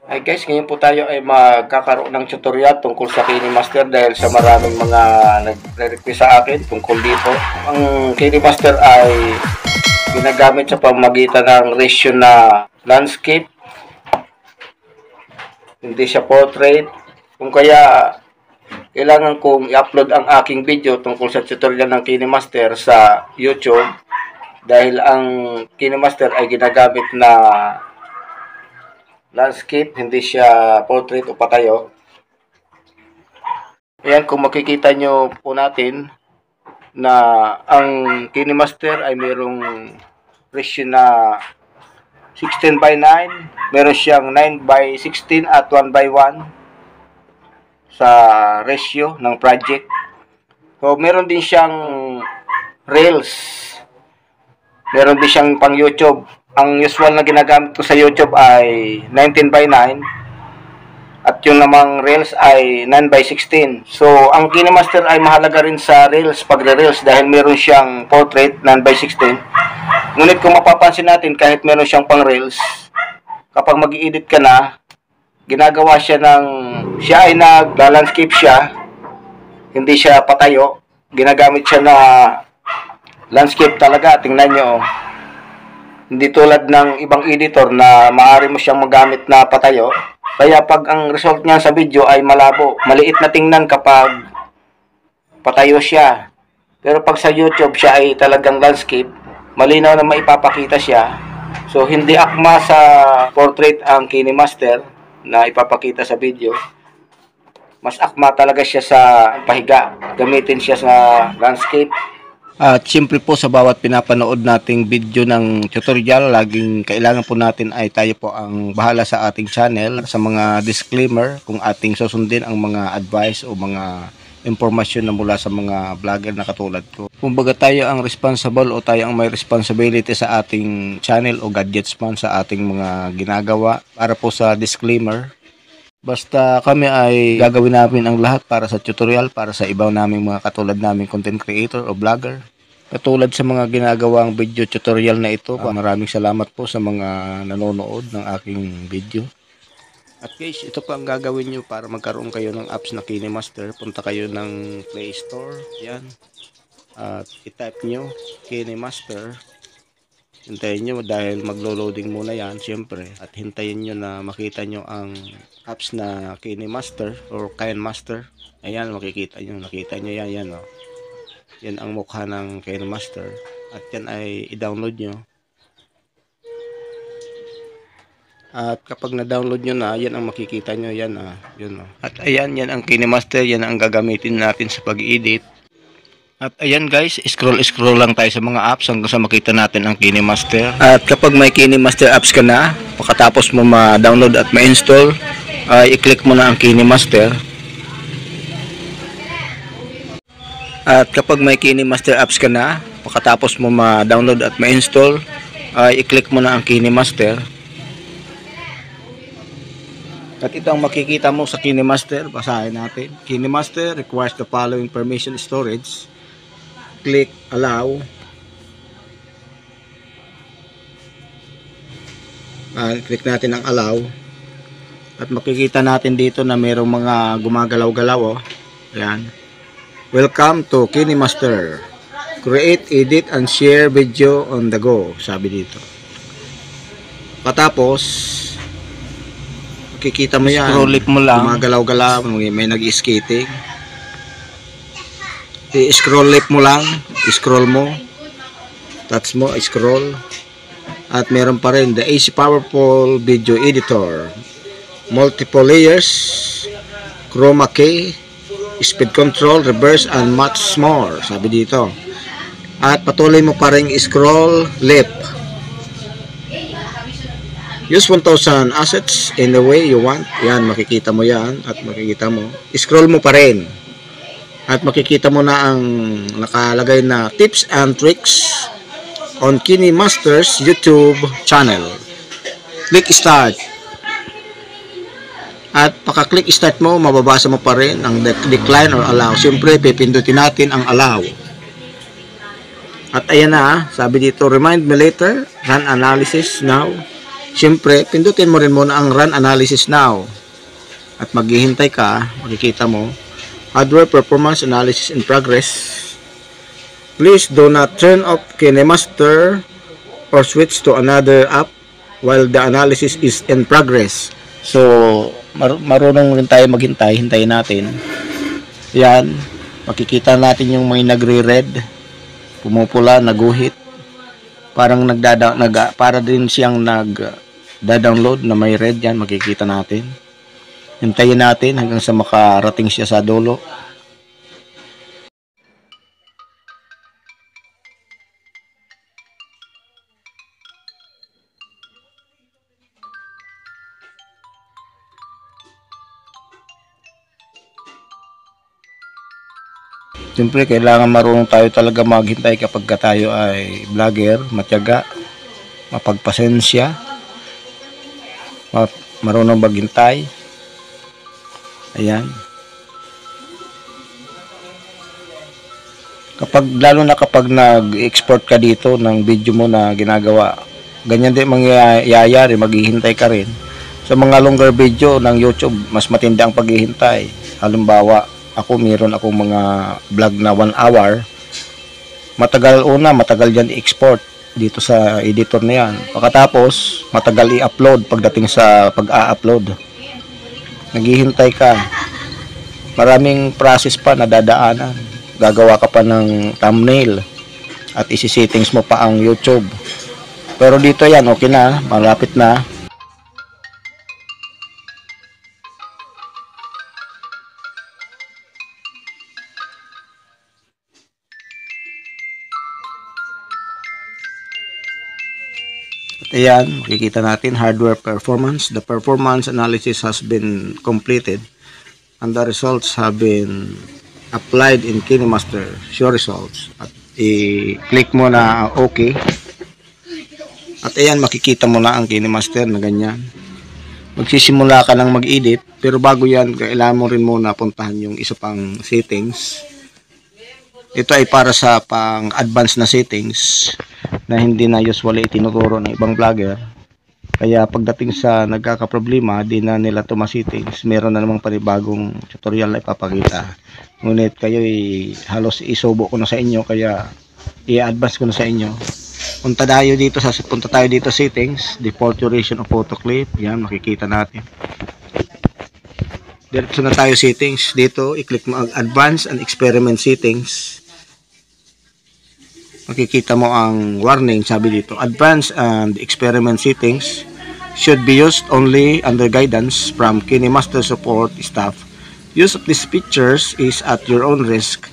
Hi guys, ngayon po tayo ay magkakaroon ng tutorial tungkol sa KineMaster dahil sa maraming mga nagre-request sa akin tungkol dito. Ang KineMaster ay ginagamit sa pamamagitan ng ratio na landscape, hindi siya portrait. Kung kaya kailangan kong i-upload ang aking video tungkol sa tutorial ng KineMaster sa YouTube dahil ang KineMaster ay ginagamit na landscape, hindi siya portrait o patayo. Ayan, kung makikita nyo po natin na ang KineMaster ay mayroong ratio na 16:9, meron siyang 9:16 at 1:1 sa ratio ng project. So meron din siyang Reels, meron din siyang pang YouTube. Ang usual na ginagamit ko sa YouTube ay 19:9 at yung namang Reels ay 9:16. So, ang KineMaster ay mahalaga rin sa Reels, pagre-Reels dahil meron siyang portrait 9:16. Ngunit kung mapapansin natin, kahit meron siyang pang Reels, kapag mag-i-edit ka na, ginagawa siya siya ay nagla-landscape siya, hindi siya patayo. Ginagamit siya na landscape talaga. Tingnan nyo, hindi tulad ng ibang editor na maaari mo siyang magamit na patayo. Kaya pag ang result niya sa video ay malabo, maliit na tingnan kapag patayo siya. Pero pag sa YouTube siya ay talagang landscape, malinaw na maipapakita siya. So hindi akma sa portrait ang KineMaster na ipapakita sa video. Mas akma talaga siya sa pahiga. Gamitin siya sa landscape. At siyempre po sa bawat pinapanood nating video ng tutorial, laging kailangan po natin ay tayo po ang bahala sa ating channel sa mga disclaimer kung ating susundin ang mga advice o mga impormasyon na mula sa mga vlogger na katulad ko. Kumbaga tayo ang responsible o tayo ang may responsibility sa ating channel o gadgets man sa ating mga ginagawa para po sa disclaimer. Basta kami ay gagawin namin ang lahat para sa tutorial, para sa ibaw naming mga katulad naming content creator o vlogger. Katulad sa mga ginagawang video tutorial na ito, maraming salamat po sa mga nanonood ng aking video. At guys, ito pa ang gagawin nyo para magkaroon kayo ng apps na KineMaster. Punta kayo ng Play Store, yan. At i-type nyo KineMaster. Hintayin nyo dahil maglo-loading muna yan, syempre. At hintayin nyo na makita nyo ang apps na KineMaster or KineMaster. Ayan, makikita nyo. Nakita nyo yan, yan o. Yan ang mukha ng KineMaster. At yan ay i-download nyo. At kapag na-download nyo na, yan ang makikita nyo. Yan o. Yun o. At ayan, yan ang KineMaster. Yan ang gagamitin natin sa pag-edit. At ayan guys, scroll lang tayo sa mga apps hanggang sa makita natin ang KineMaster. At kapag may KineMaster apps ka na, pagkatapos mo ma-download at ma-install, ay i-click mo na ang KineMaster. At kapag may KineMaster apps ka na, pagkatapos mo ma-download at ma-install, ay i-click mo na ang KineMaster. At ito ang makikita mo sa KineMaster. Basahin natin. KineMaster requires the following permission storage. Click allow. Click natin ang allow. At makikita natin dito na mayroong mga gumagalaw-galaw. Oh. Ayan. Welcome to KineMaster. Create, edit, and share video on the go. Sabi dito. Patapos, makikita mo yan. Scroll mo lang. Gumagalaw-galaw. May nag-skating. I-scroll left mo lang, scroll mo, touch mo, scroll. At meron pa rin the AC Powerful Video Editor, multiple layers, chroma key, speed control, reverse, and much more, sabi dito. At patuloy mo pa rin scroll left. Use 1000 assets in the way you want. Yan, makikita mo yan. At makikita mo, scroll mo pa rin. At makikita mo na ang nakalagay na tips and tricks on KineMaster's YouTube channel. Click start. At pagka-click start mo, mababasa mo pa rin ang decline or allow. Siyempre, pipindutin natin ang allow. At ayan na, sabi dito, remind me later, run analysis now. Siyempre, pindutin mo rin muna ang Run Analysis Now. At maghihintay ka, makikita mo, Hardware Performance Analysis in Progress. Please do not turn off KineMaster or switch to another app while the analysis is in progress. So, marunong rin tayo maghintay, hintayin natin. Yan, makikita natin yung may nagre-red, pumupula, naguhit. Parang para din siyang nagda-download na may red yan, makikita natin. Hintayin natin hanggang sa makarating siya sa dulo. Siyempre, kailangan marunong tayo talaga maghintay kapag tayo ay vlogger, matyaga, mapagpasensya, marunong maghintay. Ayan. Lalo na kapag nag-export ka dito ng video mo na ginagawa, ganyan din mangyayari, maghihintay ka rin. Sa mga longer video ng YouTube, mas matindi ang paghihintay. Halimbawa, meron akong mga vlog na 1 hour. Matagal yan i-export dito sa editor na yan. Pagkatapos, matagal i-upload pagdating sa pag-a-upload. Naghihintay ka. Maraming process pa na dadaanan. Gagawa ka pa ng thumbnail at isi-settings mo pa ang YouTube. Pero dito yan, okay na, malapit na. At ayan, makikita natin hardware performance. The performance analysis has been completed and the results have been applied in KineMaster. Show results. At i-click mo na okay. At ayan, makikita mo na ang KineMaster na ganyan. Magsisimula ka lang mag-edit, pero bago yan, kailangan mo rin muna puntahan yung isa pang settings. Ito ay para sa pang-advanced na settings na hindi na usually itinuturo ng ibang vlogger. Kaya pagdating sa nagkakaproblema, di na nila ito ma-settings. Meron na namang panibagong tutorial na ipapakita. Ngunit kayo halos isubo ko na sa inyo, kaya i-advance ko na sa inyo. Punta tayo dito settings, default duration of photo clip. Yan, makikita natin. Diretso na tayo settings. Dito, i-click mo ang advanced and experiment settings. Makikita mo ang warning, sabi dito, advanced and experiment settings should be used only under guidance from KineMaster support staff. Use of these features is at your own risk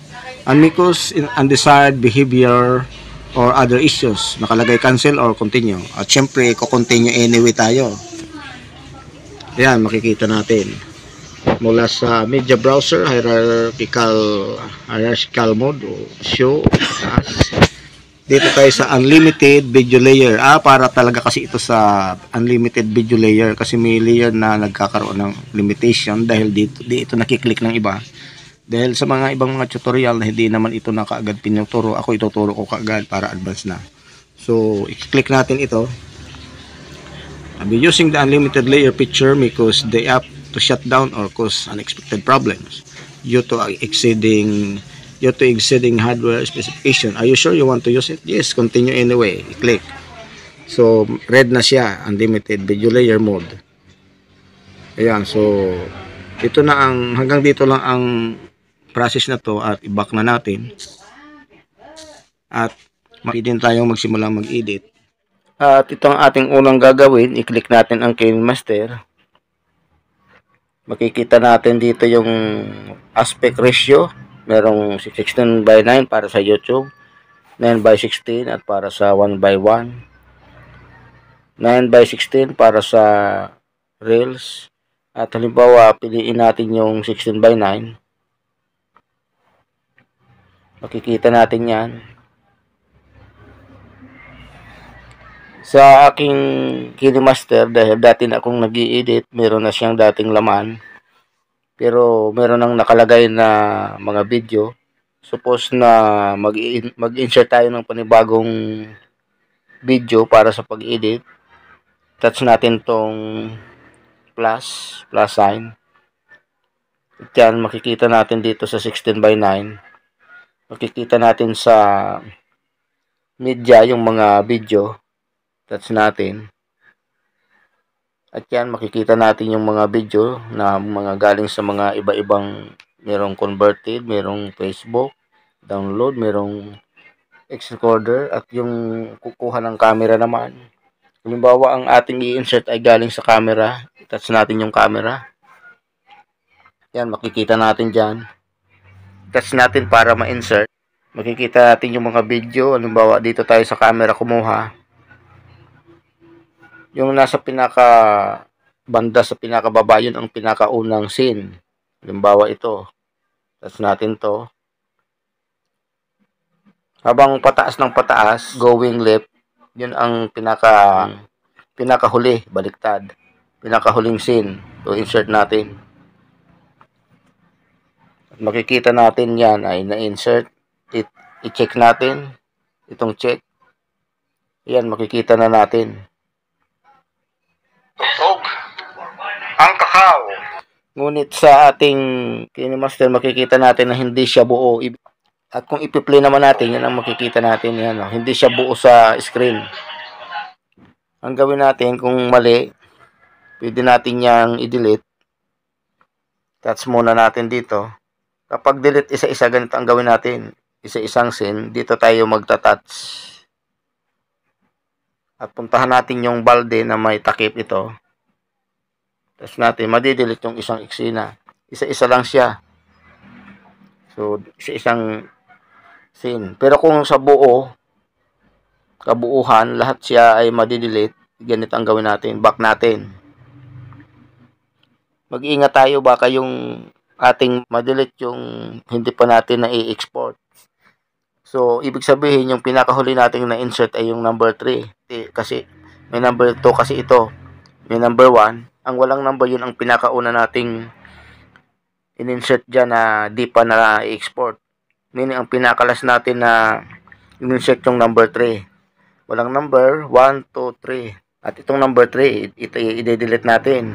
and may cause undesired behavior or other issues. Nakalagay cancel or continue. At syempre, continue anyway tayo. Ayan, makikita natin. Mula sa media browser, hierarchical mode, show, taas. Dito tayo sa unlimited video layer. Para talaga kasi ito sa unlimited video layer kasi may layer na nagkakaroon ng limitation dahil dito nakiklik ng iba. Dahil sa mga ibang mga tutorial na hindi naman ito na kaagad pinuturo, ako ituturo ko kaagad para advance na. So, i-click natin ito. I'll be using the unlimited layer feature because the app to shut down or cause unexpected problems due to exceeding hardware specification. Are you sure you want to use it? Yes, continue anyway. I-click. So, red na siya, unlimited video layer mode. Ayan, so ito na hanggang dito lang ang process na to at i-back na natin. At din tayong magsimula mag-edit. At ito ang ating unang gagawin, i-click natin ang KineMaster. Makikita natin dito yung aspect ratio. Merong 16:9 para sa YouTube, 9:16 at para sa 1:1, 9:16 para sa Reels. At halimbawa, piliin natin yung 16:9. Makikita natin yan. Sa aking KineMaster, dahil dati na akong nag-i-edit, meron na siyang dating laman. Pero meron nang nakalagay na mga video. Suppose na mag-insert tayo ng panibagong video para sa pag-edit. touch natin tong plus sign. At yan, makikita natin dito sa 16:9. Makikita natin sa media yung mga video. Touch natin. At yan, makikita natin yung mga video na mga galing sa mga iba-ibang, merong converted, merong Facebook, download, merong X-recorder, at yung kukuha ng camera naman. Halimbawa, ang ating i-insert ay galing sa camera. Touch natin yung camera. Yan, makikita natin dyan. Touch natin para ma-insert. Makikita natin yung mga video. Halimbawa, dito tayo sa camera kumuha. Yung nasa pinaka banda sa pinakababa, yun ang pinakaunang scene. Halimbawa ito. Touch natin to. Habang pataas ng pataas, going left, yun ang pinakahuli, baliktad. Pinakahuling scene. So, insert natin. At makikita natin yan ay na-insert. I-check natin. Itong check. Yan, makikita na natin. Ang kakao. Ngunit sa ating KineMaster, makikita natin na hindi siya buo. At kung ipi-play naman natin, yan ang makikita natin. Yan, no? Hindi siya buo sa screen. Ang gawin natin, kung mali, pwede natin yang i-delete. Touch muna natin dito. Kapag delete isa-isa, ganito ang gawin natin. Isa-isang scene. Dito tayo magta-touch. At puntahan natin yung balde na may takip ito. Tapos natin, madidelete yung isang eksena. Isa-isa lang siya. So, isa-isang scene. Pero kung sa buo, kabuuhan, lahat siya ay madidelete, ganito ang gawin natin. Back natin. Mag-iingat tayo, baka yung ating madelete yung hindi pa natin na i-export. So, ibig sabihin, yung pinakahuli nating na-insert ay yung number 3. Kasi, may number 2 kasi ito. May number 1. Ang walang number, yun ang pinakauna nating in-insert dyan na di pa na i-export. Meaning, ang pinakalas natin na in-insert yung number 3. Walang number, 1, 2, 3. At itong number 3, ito i-delete natin.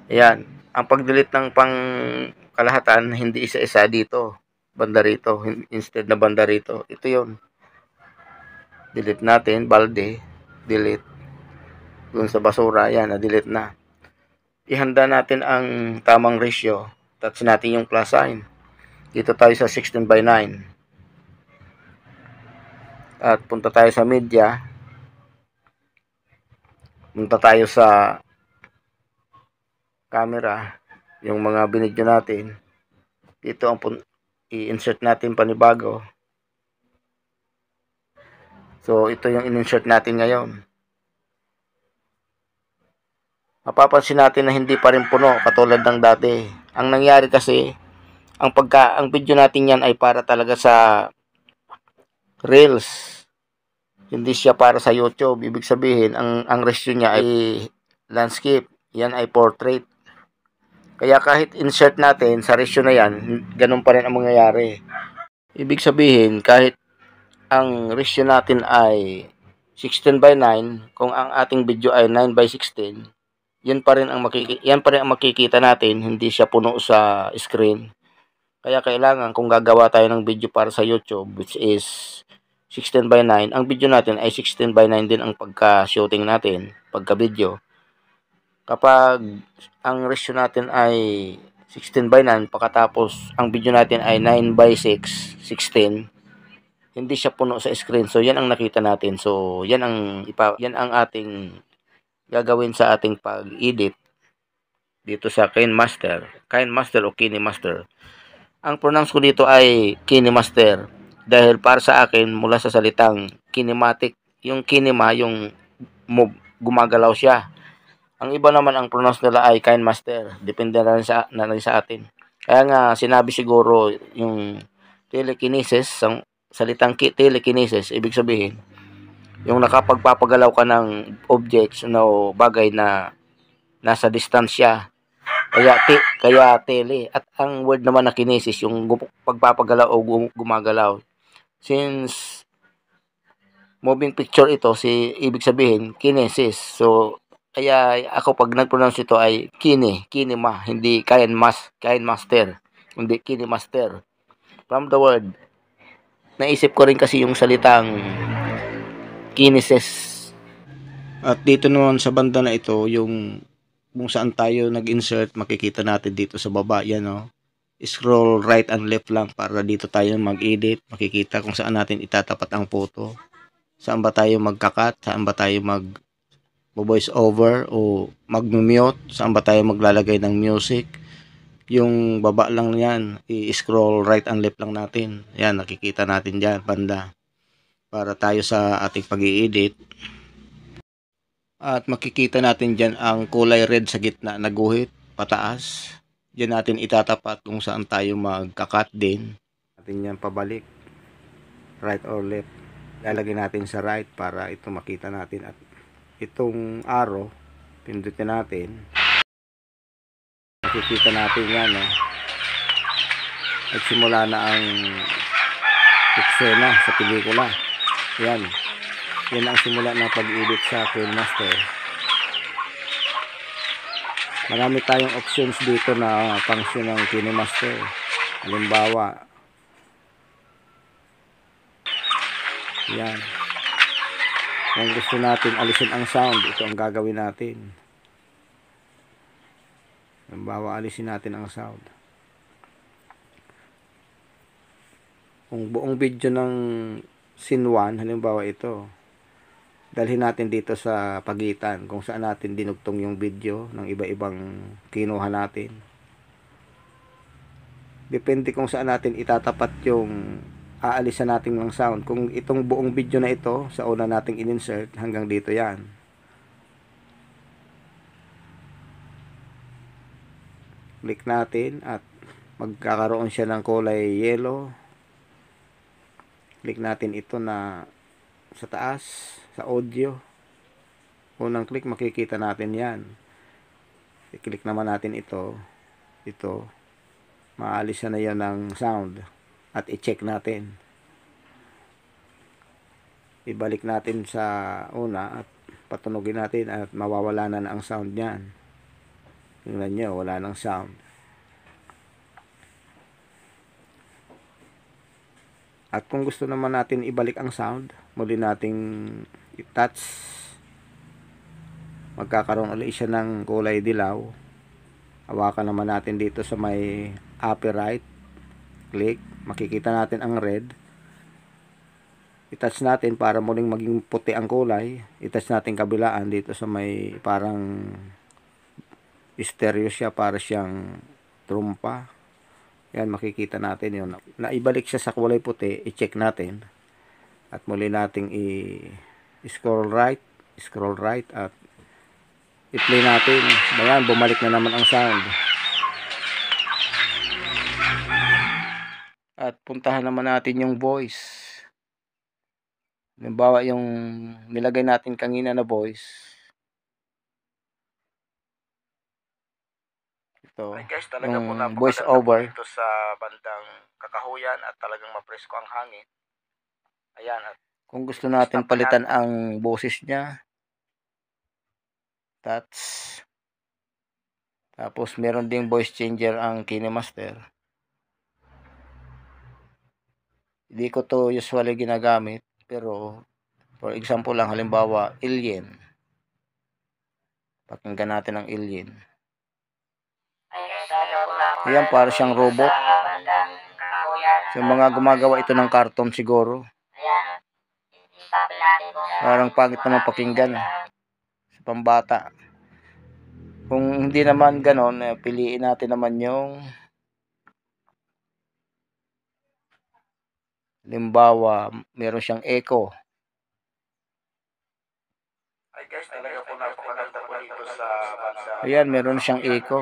Ayan. Ang pag-delete ng pang kalahatan, hindi isa-isa dito. Banda rito. Instead na banda rito. Ito yun. Delete natin. Balde. Delete. Doon sa basura. Ayan. Na-delete na. Ihanda natin ang tamang ratio. Touch natin yung plus sign. Dito tayo sa 16:9. At punta tayo sa media. Punta tayo sa camera. Yung mga binidyo natin. Dito ang i-insert natin panibago. So, ito yung in-insert natin ngayon. Mapapansin natin na hindi pa rin puno katulad ng dati. Ang nangyari kasi, ang video natin yan ay para talaga sa Reels. Hindi siya para sa YouTube. Ibig sabihin, ang ratio niya ay landscape. Yan ay portrait. Kaya kahit insert natin sa ratio na yan, ganun pa rin ang mangyayari. Ibig sabihin, kahit ang ratio natin ay 16:9, kung ang ating video ay 9:16, yan pa rin ang makikita natin, hindi siya puno sa screen. Kaya kailangan, kung gagawa tayo ng video para sa YouTube, which is 16:9, ang video natin ay 16:9 din ang pagka-shooting natin, pagka-video. Kapag ang ratio natin ay 16:9, pagkatapos ang video natin ay 9:6, 16, hindi siya puno sa screen. So, yan ang nakita natin. So, yan ang ating gagawin sa ating pag-edit dito sa KineMaster. KineMaster o KineMaster. Ang pronounce ko dito ay KineMaster dahil para sa akin, mula sa salitang kinematic, yung kinema, yung gumagalaw siya. Ang iba naman ang pronounce nila ay KineMaster. Depende na rin sa atin. Kaya nga, sinabi siguro yung telekinesis, ang salitang telekinesis, ibig sabihin, yung nakapagpapagalaw ka ng objects o bagay na nasa distansya. Kaya tele. At ang word naman na kinesis, yung pagpapagalaw o gumagalaw. Since moving picture ito, ibig sabihin, kinesis. So, kaya ako pag nag-pronounce ito ay kinema, hindi kain master, hindi kinemaster. From the word, naisip ko rin kasi yung salitang kinesis. At dito naman sa banda na ito, yung kung saan tayo nag-insert, makikita natin dito sa baba, yan o. Scroll right and left lang para dito tayo mag-edit. Makikita kung saan natin itatapat ang photo. Saan ba tayo magkakat? Saan ba tayo voice over o mag-mute? Saan ba tayo maglalagay ng music? Yung baba lang yan, i-scroll right and left lang natin. Yan, nakikita natin dyan, banda. Para tayo sa ating pag-i-edit. At makikita natin dyan ang kulay red sa gitna na guhit, pataas. Diyan natin itatapat kung saan tayo magkakat din. Natin yan pabalik, right or left. Lalagay natin sa right para ito makita natin. At itong arrow, pindutin natin. Makikita natin yan. Nagsimula na ang eksena sa pelikula. Yan. Yan ang simula ng pag-edit sa KineMaster. Marami tayong options dito na function ng KineMaster. Halimbawa, yan. Kung gusto natin alisin ang sound, ito ang gagawin natin. Halimbawa, alisin natin ang sound. Kung buong video ng scene 1, halimbawa ito, dalhin natin dito sa pagitan kung saan natin dinugtong yung video ng iba-ibang kinuha natin. Depende kung saan natin itatapat yung aalisan natin ng sound. Kung itong buong video na ito, sa una nating in-insert, hanggang dito yan. Click natin at magkakaroon siya ng kulay yellow. Click natin ito na sa taas, sa audio. Unang click, makikita natin yan. I-click naman natin ito. Maalis na yan ng sound. At i-check natin. Ibalik natin sa una at patunogin natin at mawawala na ang sound niyan. Tingnan nyo, wala nang sound. At kung gusto naman natin ibalik ang sound, muli nating i-touch. Magkakaroon ulit siya ng kulay dilaw. Hawakan naman natin dito sa may upper right. Click. Makikita natin ang red. I-touch natin para muling maging puti ang kulay. I-touch natin kabilaan dito sa may parang stereo siya, para siyang trumpa. Yan, makikita natin yun. Naibalik siya sa kulay puti, i-check natin. At muli nating i-scroll right at i-play natin. Ayan, bumalik na naman ang sound. At puntahan naman natin yung voice. Halimbawa yung nilagay natin kanina na voice. Ito, ay guys, talaga po yung voice over. ito sa bandang kakahuyan at talagang mapresko ang hangin. Ayan. At kung gusto natin palitan ang boses niya, touch. Tapos meron ding voice changer ang KineMaster. Hindi ko to usually ginagamit, pero for example lang, halimbawa alien. Pakinggan natin ang alien. Ayan, para siyang robot. So, mga gumagawa ito ng cartoon siguro. Parang pangit naman pakinggan sa pambata. Kung hindi naman ganon, piliin natin naman yung halimbawa, meron siyang echo. ay guys, talaga po napakaganda po dito sa bandang. Ayan, meron siyang echo.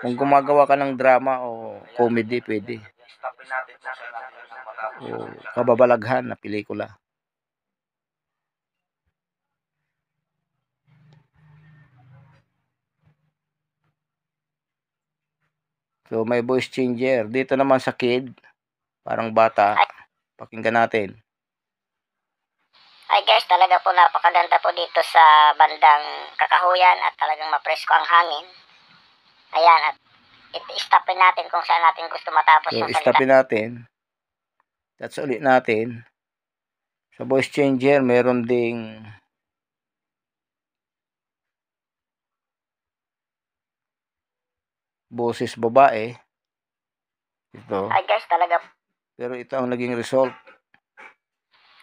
Kung gumagawa ka ng drama o comedy, pwede. Stopin natin kung saan natin matapos. O kababalaghan na pelikula. So, may voice changer. Dito naman sa kid, parang bata. Pakinggan natin. Ay guys, talaga po napakaganda po dito sa bandang Kakahuyan at talagang mapresko ang hangin. Ayan, at i-stopin natin kung saan natin gusto matapos So, yung salita. stopin natin. That's ulit natin. Sa voice changer, meron ding boses babae. Ito. Ay guys, talaga. Pero ito ang naging result.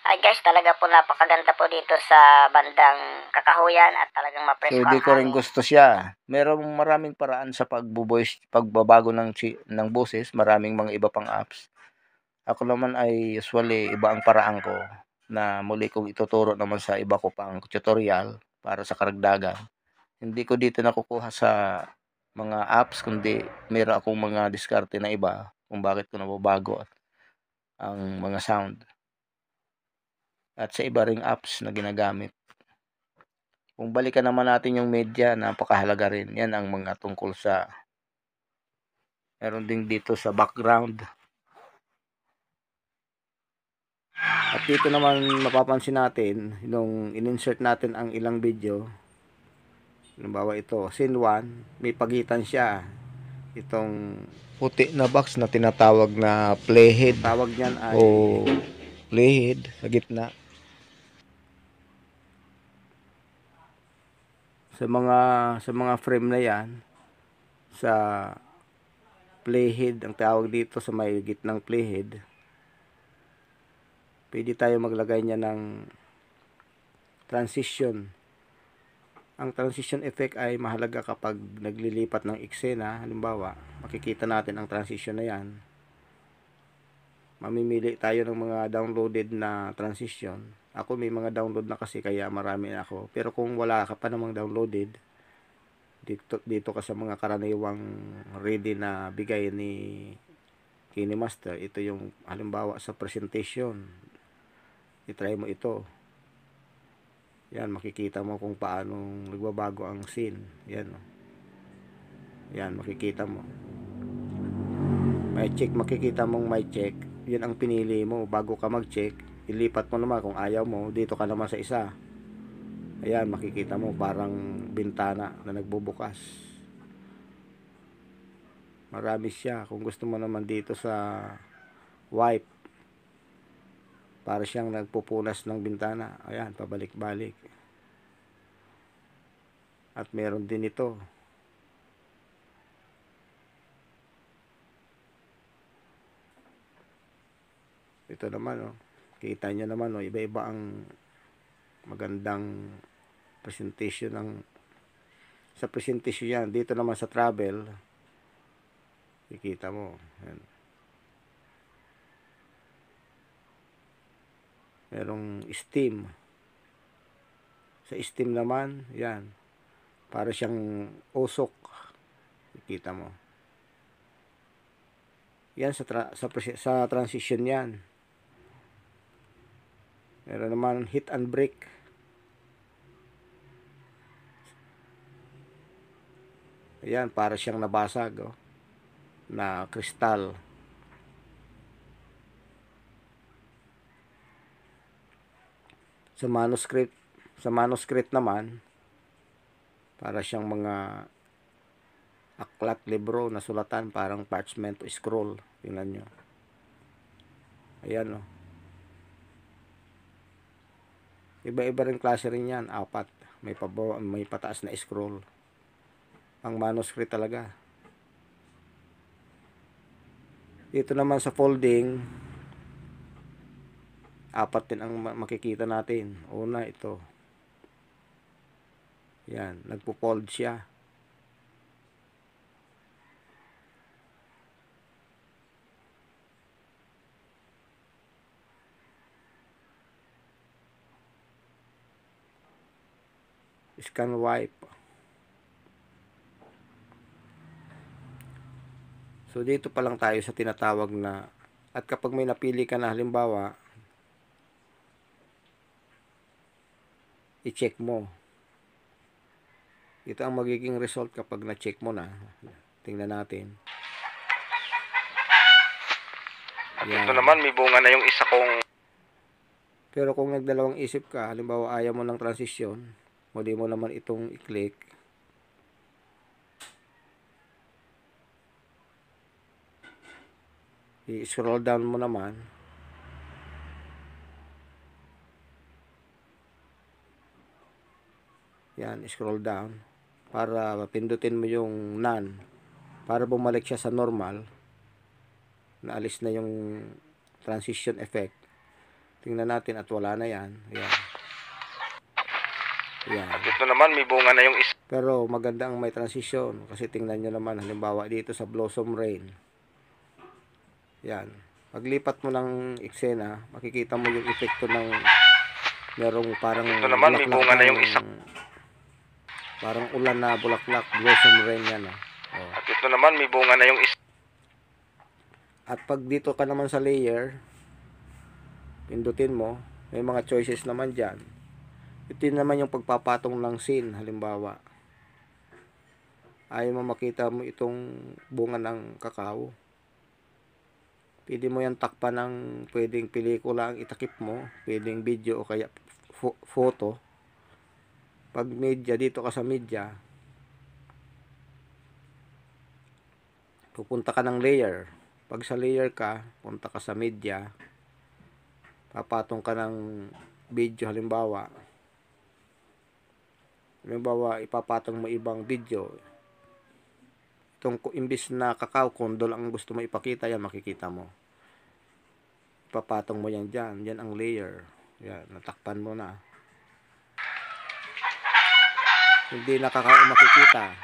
Ay guys, talaga po napakaganda po dito sa bandang Kakahuyan at talagang mapresko So, hindi ang ko rin hangin. gusto siya. Merong maraming paraan sa pagbabago ng boses, maraming mga iba pang apps. Ako naman ay usually iba ang paraan ko na muli kong ituturo naman sa iba ko pang tutorial para sa karagdagan. Hindi ko dito nakukuha sa mga apps, kundi meron akong mga diskarte na iba kung bakit ko nababago ang mga sound. At sa iba ring apps na ginagamit. Kung balikan naman natin yung media, napakahalaga rin. Yan ang mga tungkol sa meron din dito sa background. At dito naman mapapansin natin nung in-insert natin ang ilang video. Halimbawa ito, scene 1, may pagitan siya. Itong puti na box na tinatawag na playhead. Tawag niyan ay playhead sa gitna. Sa mga frame na 'yan, sa playhead ang tawag dito sa may gitnang playhead. Pwede tayo maglagay niya ng transition. Ang transition effect ay mahalaga kapag naglilipat ng eksena. Halimbawa, makikita natin ang transition na 'yan. Mamimili tayo ng mga downloaded na transition. Ako may mga download na kasi kaya marami na ako. Pero kung wala ka pa namang downloaded, dito ka sa mga karaniwang ready na bigay ni KineMaster, ito yung halimbawa sa presentation. I-try mo ito. Yan, makikita mo kung paano nagbabago ang scene. Yan. Yan, makikita mo. May check, makikita mong may check. Yan ang pinili mo. Bago ka mag-check, ilipat mo naman kung ayaw mo. Dito ka naman sa isa. Ayan, makikita mo parang bintana na nagbubukas. Marami siya. Kung gusto mo naman dito sa wipe, para siyang nagpupunas ng bintana. Ayan, pabalik-balik. At meron din ito. Ito naman, oh. Kita nyo naman, oh, iba-iba ang magandang presentation ng sa presentation yan. Dito naman sa travel, ikita mo. Ayan. Merong steam. Sa steam naman, yan. Para siyang usok. Ikita mo. Yan sa transition yan. Meron naman hit and break. Ayan, para siyang nabasag, oh, na kristal. Sa manuscript naman, para siyang mga aklat, libro na sulatan, parang parchment o scroll. Tingnan nyo. Ayan, oh. Iba-iba rin klase rin yan. 4. May pataas na scroll. Ang manuscript talaga. Dito naman sa folding, 4 din ang makikita natin. Una, ito. Yan, nagpo-fold siya. Scan wipe. So dito pa lang tayo sa tinatawag na, at kapag may napili ka na halimbawa, i-check mo. Ito ang magiging result kapag na-check mo na. Tingnan natin. At ito naman, may bunga na yung isa kong Pero kung nagdalawang isip ka, halimbawa ayaw mo ng transition, muli mo naman itong i-click. I-scroll down mo naman. Yan, scroll down. Para pindutin mo yung none. Para bumalik siya sa normal. Naalis na yung transition effect. Tingnan natin at wala na yan. Yan. Yan. Ito naman, may bunga na yung isa. Pero maganda ang may transition. Kasi tingnan nyo naman, halimbawa dito sa Blossom Rain. Yan. Paglipat mo ng eksena, makikita mo yung epekto ng merong parang ito naman, may bunga na yung isa. Parang ulan na bulaklak, Blossom Rain yan. Oh. At ito naman, may bunga na yung isa. At pag dito ka naman sa layer, pindutin mo, may mga choices naman dyan. Ito naman yung pagpapatong ng scene, halimbawa. Ayaw mo makita mo itong bunga ng kakao. Pwede mo yan takpan ng pwedeng pelikula ang itakip mo, pwedeng video o kaya photo. Pag media, dito ka sa media, pupunta ka ng layer. Pag sa layer ka, punta ka sa media, papatong ka ng video halimbawa. Ipapatong mo ibang video. Itong imbis na kakao, kondol ang gusto mo ipakita, yan makikita mo. Ipapatong mo yan dyan. Yan ang layer. Yan, natakpan mo na. Hindi na kakao makikita.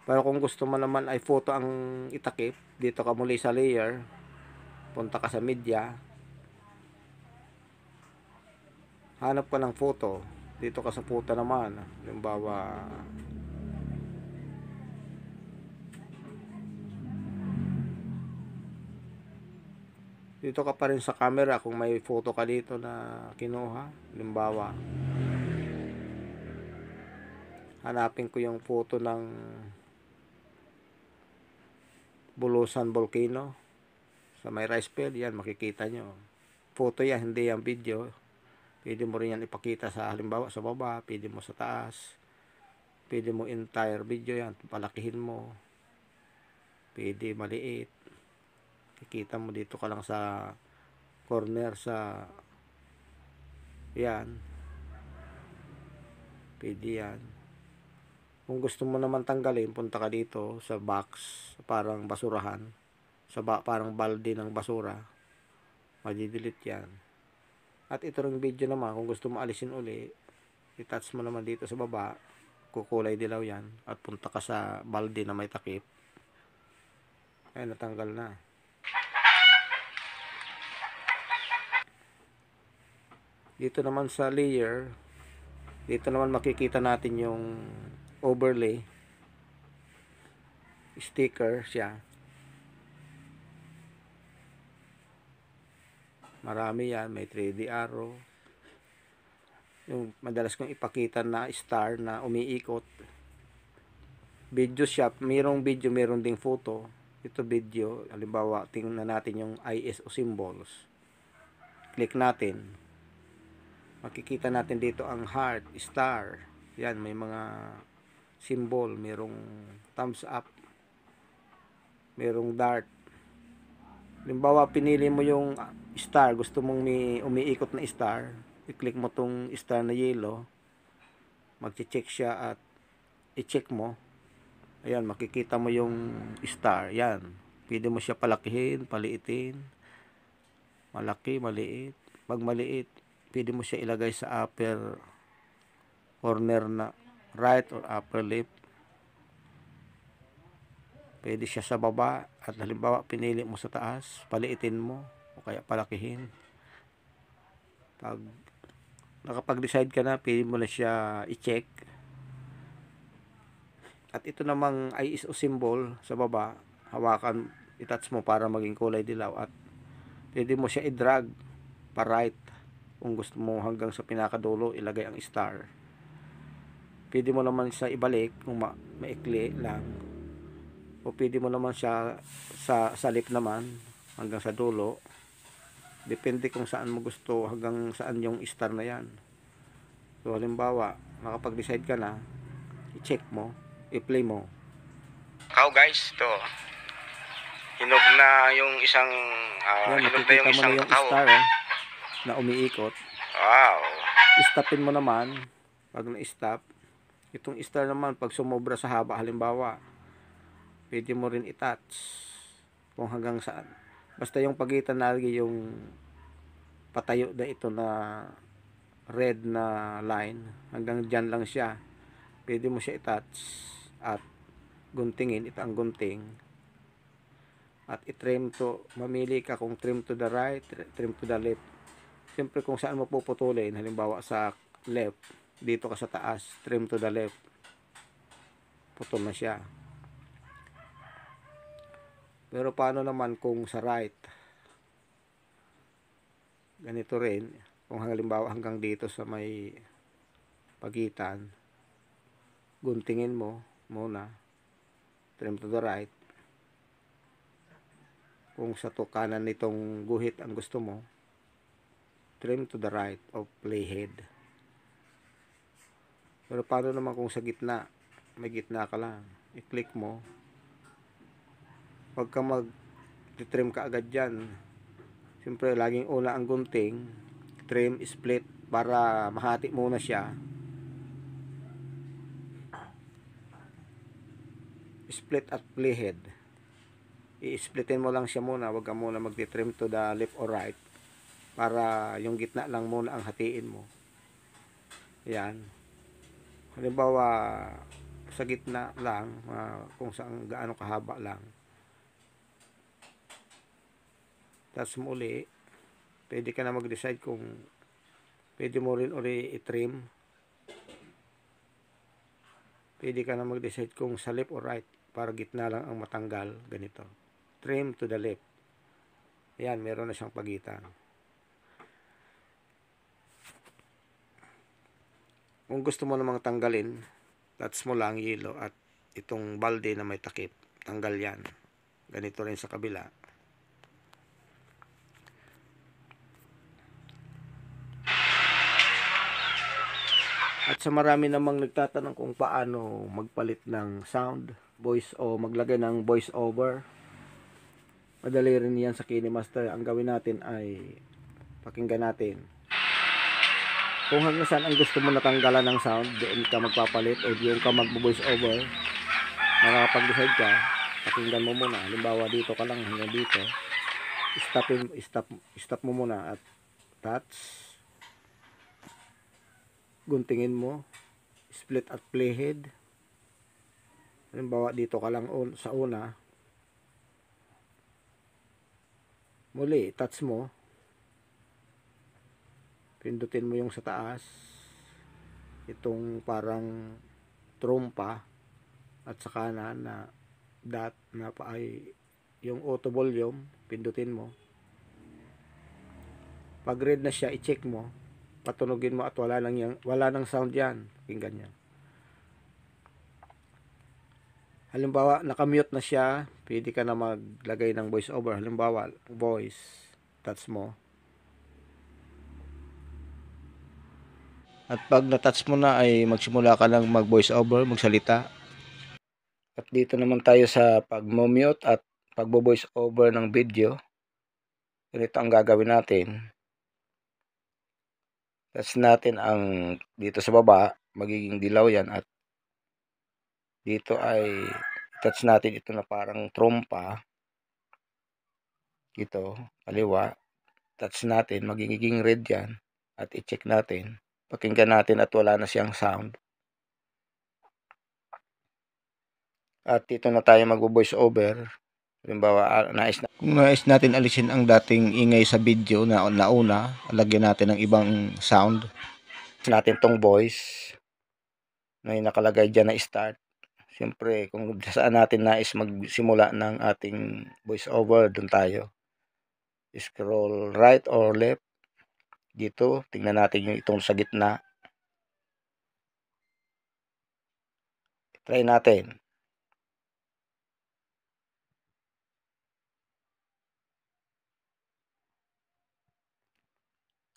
Pero kung gusto mo naman ay photo ang itakip, dito ka muli sa layer, punta ka sa media, hanap ka ng photo, dito ka sa photo naman, halimbawa dito ka pa rin sa camera kung may photo ka dito na kinuha, halimbawa hanapin ko yung photo ng Bulusan Volcano sa may rice field. Yan, makikita nyo photo yan, hindi yung video. Pwede mo rin yan ipakita sa halimbawa sa baba, pwede mo sa taas, pwede mo entire video yan, palakihin mo, pwede maliit. Kikita mo dito ka lang sa corner sa yan, pwede yan. Kung gusto mo naman tanggalin, punta ka dito sa box, parang basurahan, parang balde ng basura, madi-delete yan. At ito ring video naman, kung gusto mo alisin uli, i-touch mo naman dito sa baba, kukulay dilaw yan, at punta ka sa balde na may takip. Ayan, natanggal na. Dito naman sa layer, dito naman makikita natin yung overlay sticker siya. Marami yan, may 3D arrow. Yung madalas kong ipakita na star na umiikot. Video shop, mayroong video, mayroong ding photo. Ito video, halimbawa tingnan natin yung ISO symbols. Click natin. Makikita natin dito ang heart, star. Yan, may mga symbol, mayroong thumbs up, mayroong dart. Halimbawa, pinili mo yung star, gusto mong may umiikot na star, i-click mo tong star na yellow, mag-check siya at i-check mo. Ayan, makikita mo yung star. Yan, pwede mo siya palakihin, paliitin, malaki, maliit. Pag maliit, pwede mo siya ilagay sa upper corner na right or upper left. Pwede siya sa baba, at halimbawa pinili mo sa taas, paliitin mo o kaya palakihin. Pag nakapag-decide ka na, pwede mo na siya i-check. At ito namang ISO symbol sa baba, hawakan, i-touch mo para maging kulay dilaw, at pwede mo siya i-drag pa right kung gusto mo hanggang sa pinakadulo ilagay ang star. Pwede mo naman siya ibalik kung maikli lang, o pwede mo naman siya sa lip naman hanggang sa dulo. Depende kung saan mo gusto, hanggang saan yung star na yan. So halimbawa, nakapag-decide ka na, i-check mo, i-play mo. Kao guys, to. Hinog na yung isang Yan, hinog na yung makikita mo isang na yung kakao. star na umiikot. Wow. Stopin mo naman pag na-stop. Itong star naman, pag sumobra sa haba, halimbawa, pwede mo rin i-touch kung hanggang saan. Basta yung pagitan na yung patayo na ito na red na line, hanggang dyan lang siya. Pwede mo siya i-touch at guntingin. Ito ang gunting. At i-trim to, mamili ka kung trim to the right, trim to the left. Siyempre kung saan mo puputulin, halimbawa sa left, dito ka sa taas, trim to the left, putol na siya. Pero paano naman kung sa right? Ganito rin, kung halimbawa hanggang dito sa may pagitan, guntingin mo muna, trim to the right. Kung sa to kanan nitong guhit ang gusto mo, trim to the right of playhead. Pero paano naman kung sa gitna, may gitna ka lang, i-click mo, pagka mag-trim ka agad dyan, siyempre laging una ang gunting, trim, split, para mahati muna siya. Split at playhead, i-splitin mo lang siya muna, wag ka muna mag-trim to the left or right, para yung gitna lang muna ang hatiin mo. Yan, halimbawa sa gitna lang, kung saan gaano kahaba lang, tapos muli, pwede ka na mag-decide kung pwede mo rin uli i-trim. Pwede ka na mag-decide kung sa left or right, para gitna lang ang matanggal. Ganito, trim to the left. Ayan, meron na siyang pagitan. Kung gusto mo namang tanggalin, touch mo lang yellow at itong balde na may takip, tanggal yan. Ganito rin sa kabila. At sa marami namang nagtatanong kung paano magpalit ng sound, voice o maglagay ng voice over, madali rin yan sa KineMaster. Ang gawin natin ay pakinggan natin. Kung hanggang saan ang gusto mo natanggalan ng sound, doon ka magpapalit o doon ka mag-voice over. Makakapag-decide ka, pakinggan mo muna. Halimbawa dito ka lang hanggang dito, stop mo muna at touch. Guntingin mo, split at playhead. Halimbawa dito ka lang sa una, muli touch mo, pindutin mo yung sa taas, itong parang trompa, at sa kanan na dot na pa ay yung auto volume, pindutin mo. Pag red na siya, i-check mo, patunogin mo at wala nang sound yan, pakinggan yan. Halimbawa nakamute na siya, pwede ka na maglagay ng voice over. Halimbawa voice, touch mo, at pag na-touch mo na ay magsimula ka lang mag voice over, magsalita. At dito naman tayo sa pag-mute at pag-voice over ng video. Ganito ang gagawin natin. Touch natin ang dito sa baba, magiging dilaw yan, at dito ay touch natin ito na parang trompa. Ito, kaliwa, touch natin, magiging red yan, at i-check natin. Pakinggan natin at wala na siyang sound. At dito na tayo mag-voice over. Halimbawa, kung nais natin alisin ang dating ingay sa video na nauna, lagyan natin ng ibang sound. Natin tong voice na nakalagay dyan na start. Siyempre, kung saan natin nais magsimula ng ating voice over, dun tayo. Scroll right or left. Dito, tingnan natin yung itong sa gitna. Try natin.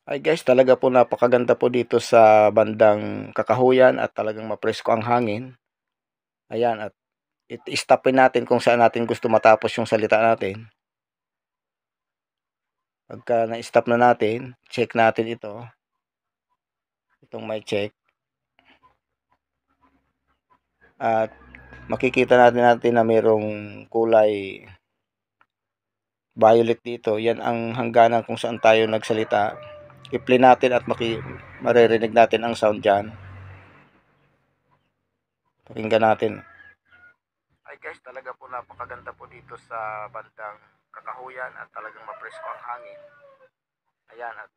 Ay guys, talaga po napakaganda po dito sa bandang Kakahuyan at talagang mapresko ang hangin. Ayan, at i-stopin natin kung saan natin gusto matapos yung salita natin. Pagka na-stop na natin, check natin ito. Itong may check. At makikita natin na mayroong kulay violet dito. Yan ang hangganan kung saan tayo nagsalita. I-play natin at maririnig natin ang sound dyan. Pakinggan natin. Ay guys, talaga po napakaganda po dito sa bandang Kakahuyan at talagang mapresko ang hangin. Ayan, at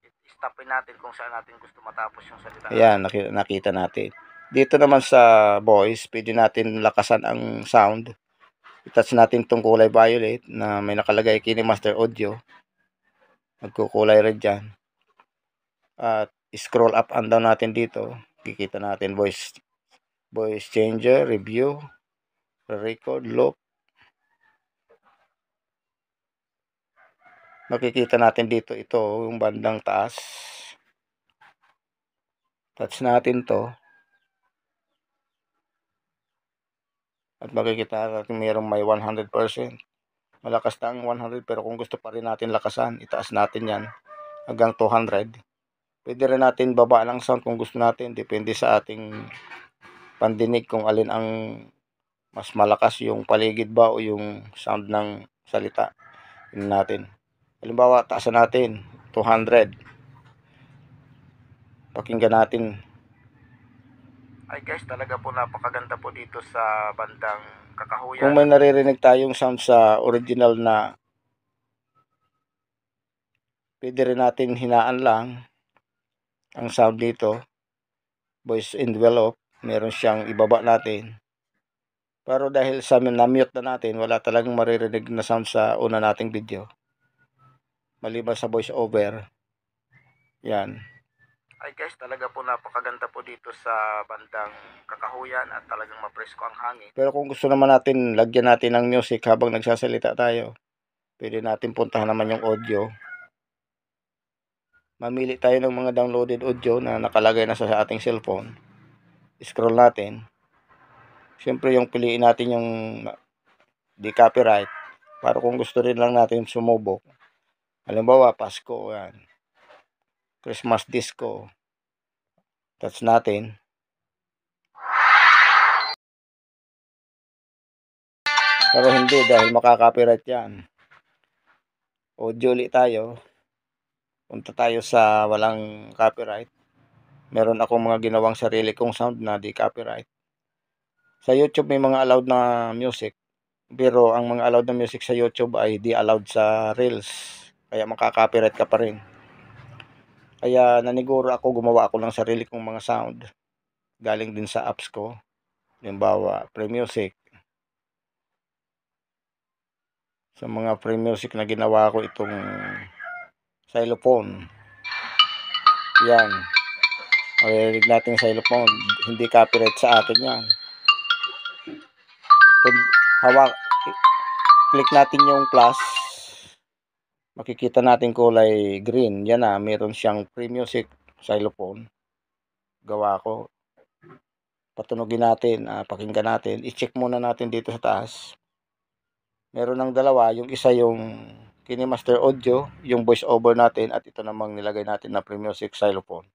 i-stopin natin kung saan natin gusto matapos yung salita. Ayan, nakita natin. Dito naman sa voice, pwede natin lakasan ang sound. I-touch natin itong kulay violet na may nakalagay KineMaster Audio. Magkukulay red dyan. At scroll up and down natin dito. Kikita natin voice changer, review, record, loop. Makikita natin dito ito, yung bandang taas. Touch natin to. At makikita natin mayroong may 100%. Malakas na ang 100 pero kung gusto pa rin natin lakasan, itaas natin yan hanggang 200. Pwede rin natin babaan ang sound kung gusto natin. Depende sa ating pandinig kung alin ang mas malakas, yung paligid ba o yung sound ng salita. Yun natin. Halimbawa, taasan natin 200. Pakinggan natin. Ay guys, talaga po napakaganda po dito sa bandang Kakahuyan. Kung may naririnig tayong sound sa original na, pwede rin natin hinaan lang ang sound dito. Voice envelope, meron siyang ibaba natin. Pero dahil sa na-mute na natin, wala talagang maririnig na sound sa una nating video. Maliban sa voice over. Yan. Ay guys, talaga po napakaganda po dito sa bandang Kakahuyan at talagang mapresko ang hangin. Pero kung gusto naman natin, lagyan natin ng music habang nagsasalita tayo. Pwede natin puntahan naman yung audio. Mamili tayo ng mga downloaded audio na nakalagay na sa ating cellphone. Scroll natin. Siyempre yung piliin natin yung di copyright. Para kung gusto rin lang natin sumubok. Halimbawa, Pasko. Yan. Christmas disco. Touch natin. Pero hindi dahil makaka-copyright yan. Audio ulit tayo. Punta tayo sa walang copyright. Meron akong mga ginawang sarili kong sound na di copyright. Sa YouTube may mga allowed na music. Pero ang mga allowed na music sa YouTube ay di allowed sa Reels. Kaya makaka-copyright ka pa rin. Kaya naniguro ako, gumawa ako ng sarili kong mga sound. Galing din sa apps ko. Halimbawa, Free Music. Sa mga Free Music na ginawa ko itong xylophone. Yan. Marinig natin yung xylophone. Hindi copyright sa akin yan. Click natin yung plus. Makikita natin kulay green. Yan na. Meron siyang Free Music xylophone. Gawa ko. Patunogin natin. Pakinggan natin. I-check muna natin dito sa taas. Meron ng dalawa. Yung isa yung KineMaster Audio. Yung voice over natin. At ito namang nilagay natin na Free Music xylophone.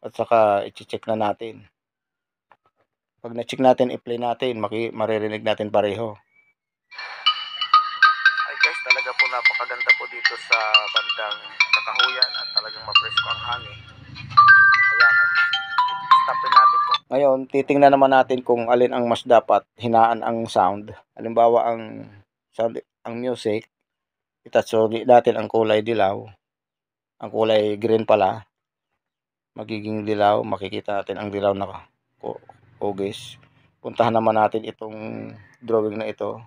At saka i-check na natin. Pag na-check natin, i-play natin. Maririnig natin pareho. Guys, talaga po napakaganda po dito sa bandang Kakahuyan at talagang mapresko ang hangin. Ayan, at stopin natin po. Ngayon, titingnan naman natin kung alin ang mas dapat hinaan ang sound. Halimbawa, ang music, itatsugi natin ang kulay dilaw. Ang kulay green pala, magiging dilaw. Makikita natin ang dilaw na hugis. Puntahan naman natin itong drawing na ito.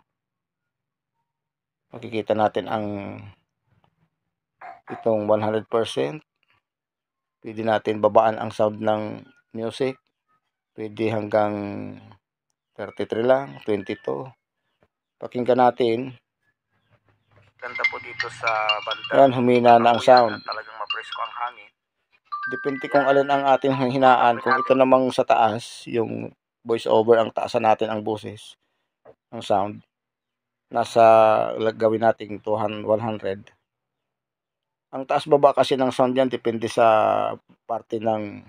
Makikita natin ang itong 100%. Pwede natin babaan ang sound ng music. Pwede hanggang 33 lang, 22. Pakinggan natin. Ganda po dito sa banda. Yan, humina na ang sound. mapresko ang hangin. Depende kung alin ang ating hinaan. Kung ito namang sa taas, yung voice over, ang taasan natin ang boses, ang sound. Nasa gawin nating 100. Ang taas baba kasi ng sound yan depende sa parte ng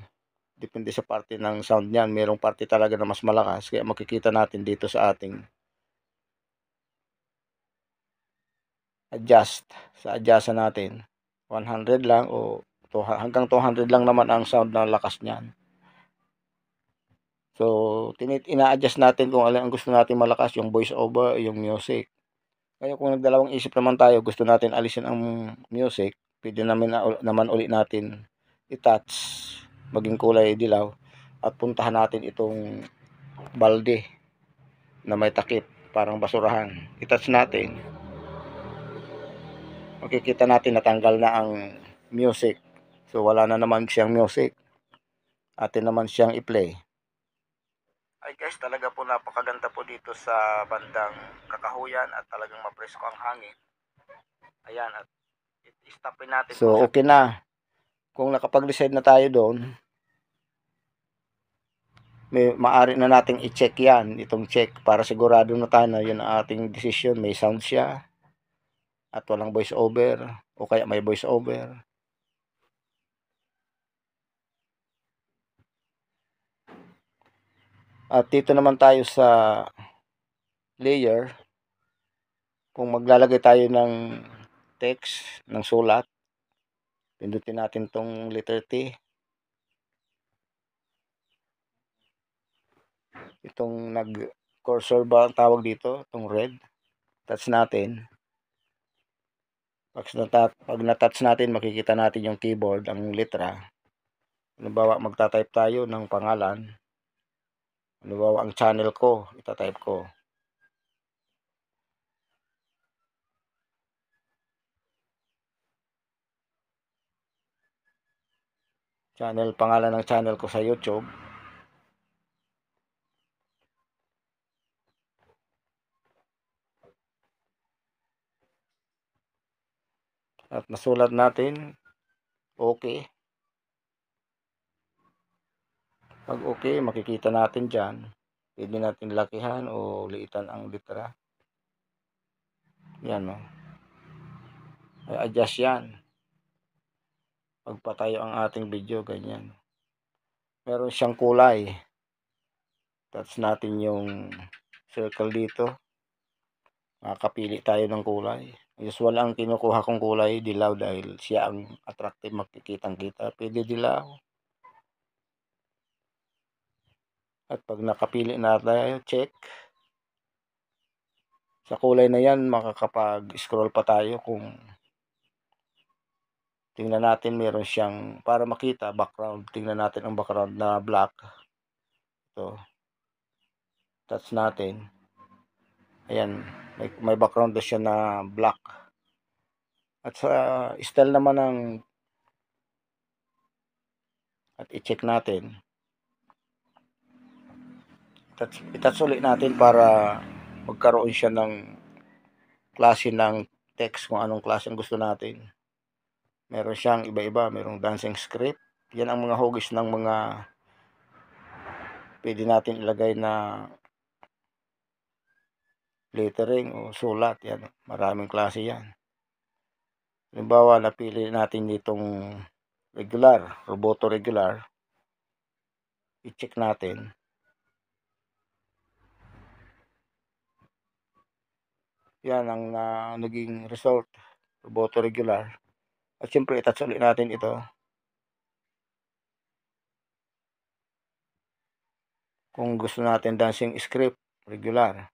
sound niyan. Merong parte talaga na mas malakas, kaya makikita natin dito sa ating adjust natin. 100 lang o hanggang 200 lang naman ang sound na lakas niyan. So, ina-adjust natin kung alin ang gusto natin malakas, yung voice over, yung music. Kaya kung nagdalawang isip naman tayo, gusto natin alisin ang music, pwede naman uli natin i-touch, maging kulay dilaw, at puntahan natin itong balde na may takip, parang basurahan. I-touch natin. Makikita natin natanggal na ang music. So, wala na naman siyang music. Atin naman siyang i-play. Ay guys, talaga po napakaganda po dito sa bandang Kakahuyan at talagang mapresko ang hangin. Ayan, at i-stopin natin. So, okay na. Kung nakapag-decide na tayo doon, maaari na nating i-check yan, itong check, para sigurado na tayo na yun ang ating decision. May sound siya at walang voice over, o kaya may voice over. At dito naman tayo sa layer. Kung maglalagay tayo ng text, ng sulat, pindutin natin tong letter T. Itong nag-cursor ba ang tawag dito, itong red. Touch natin. Pag na-touch natin, makikita natin yung keyboard, ang letra. Halimbawa, magta-type tayo ng pangalan. Halimbawa, ang channel ko, ita-type ko. Pangalan ng channel ko sa YouTube. At nasulat natin, okay. Pag okay, makikita natin dyan. Pwede natin lakihan o liitan ang letra. Yan, no? Ay, adjust yan. Pagpatayo ang ating video, ganyan. Meron siyang kulay. Touch natin yung circle dito. Makakapili tayo ng kulay. Usual ang kinukuha kong kulay, dilaw, dahil siya ang attractive, makikitang-kita. Pwede dilaw. At pag nakapili na tayo, check. Sa kulay na yan, makakapag-scroll pa tayo kung tingnan natin, meron siyang, para makita, background. Tingnan natin ang background na black. Ito. Touch natin. Ayan. May background na siya na black. At sa style naman ng at i-check natin. I-touch ulit natin para magkaroon siya ng klase ng text, kung anong klase ang gusto natin. Meron siyang iba-iba. Merong dancing script. Yan ang mga hugis ng mga pwede natin ilagay na lettering o sulat. Yan. Maraming klase yan. Halimbawa, napili natin itong regular, roboto regular. I-check natin. Yan ang naging result, roboto regular. At siyempre, i-touch ulit natin ito. Kung gusto natin dancing script, regular.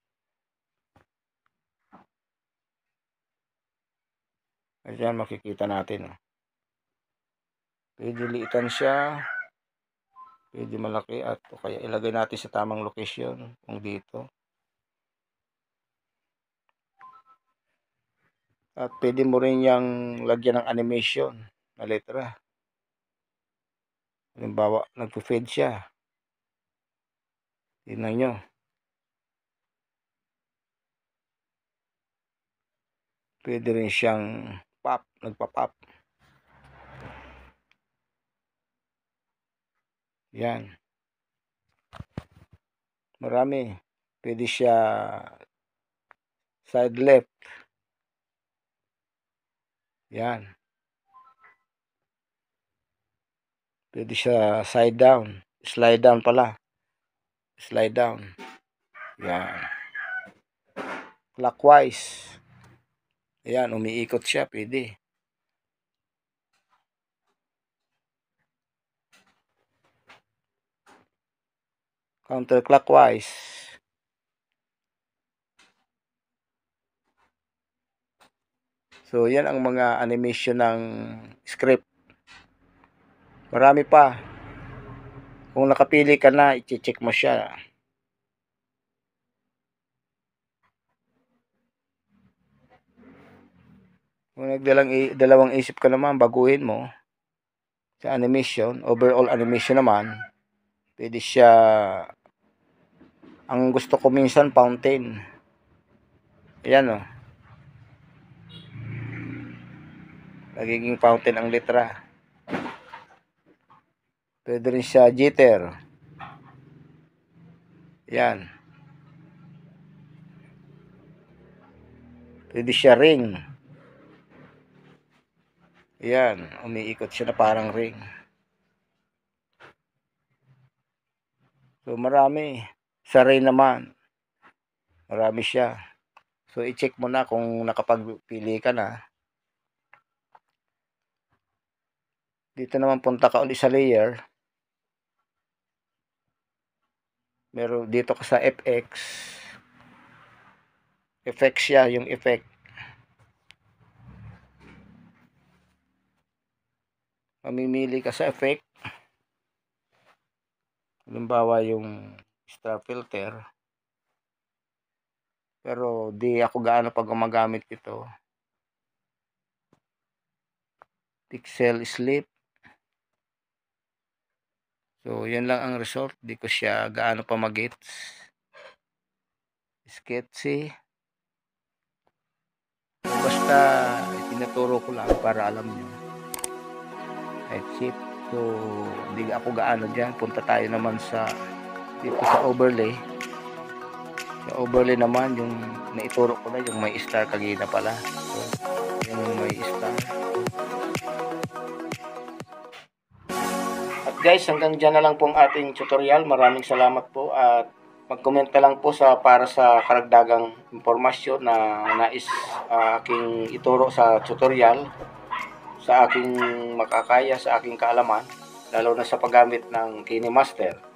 Ayan, makikita natin. Pwede liitan siya. Pwede malaki, at kaya ilagay natin sa tamang location, kung dito. At pwede mo rin yung lagyan ng animation na letra. Halimbawa, nagpo-fade siya. Tingnan nyo. Pwede rin siyang pop, nagpa-pop. Yan. Marami. Pwede siya side left. Yan. Pwede siya side down. Slide down pala. Slide down. Yan. Clockwise. Ayan, umiikot siya. Pwede. Counterclockwise. So, yan ang mga animation ng script. Marami pa. Kung nakapili ka na, i-check mo siya. Kung dalawang isip ka naman, baguhin mo. Sa animation, overall animation naman, pwede siya, ang gusto ko minsan, fountain. Ayan o. Nagiging fountain ang letra. Pwede rin siya jitter. Ayan. Pwede siya ring. Ayan, umiikot siya na parang ring. So, marami. Sa ring naman, marami siya. So, i-check mo na kung nakapagpili ka na. Dito naman punta ka ulit sa layer. Meron dito ka sa FX. Effect siya, yung effect. Mamimili ka sa effect. Halimbawa yung star filter. Pero di ako gaano pag gumagamit ito. Pixel sleep. So, yan lang ang result. Di ko siya gaano pa mag-gets. Sketchy. Basta tinuturo ko lang para alam nyo. Right shift. So, hindi ako gaano dyan. Punta tayo naman sa dito sa overlay. Sa overlay naman, yung naituro ko na, yung may star kagina pala. So, yung may star. At guys, hanggang dyan na lang po ang ating tutorial. Maraming salamat po at mag-comment na lang po para sa karagdagang impormasyon na nais aking ituro sa tutorial, sa aking makakaya, sa aking kaalaman, lalo na sa paggamit ng KineMaster.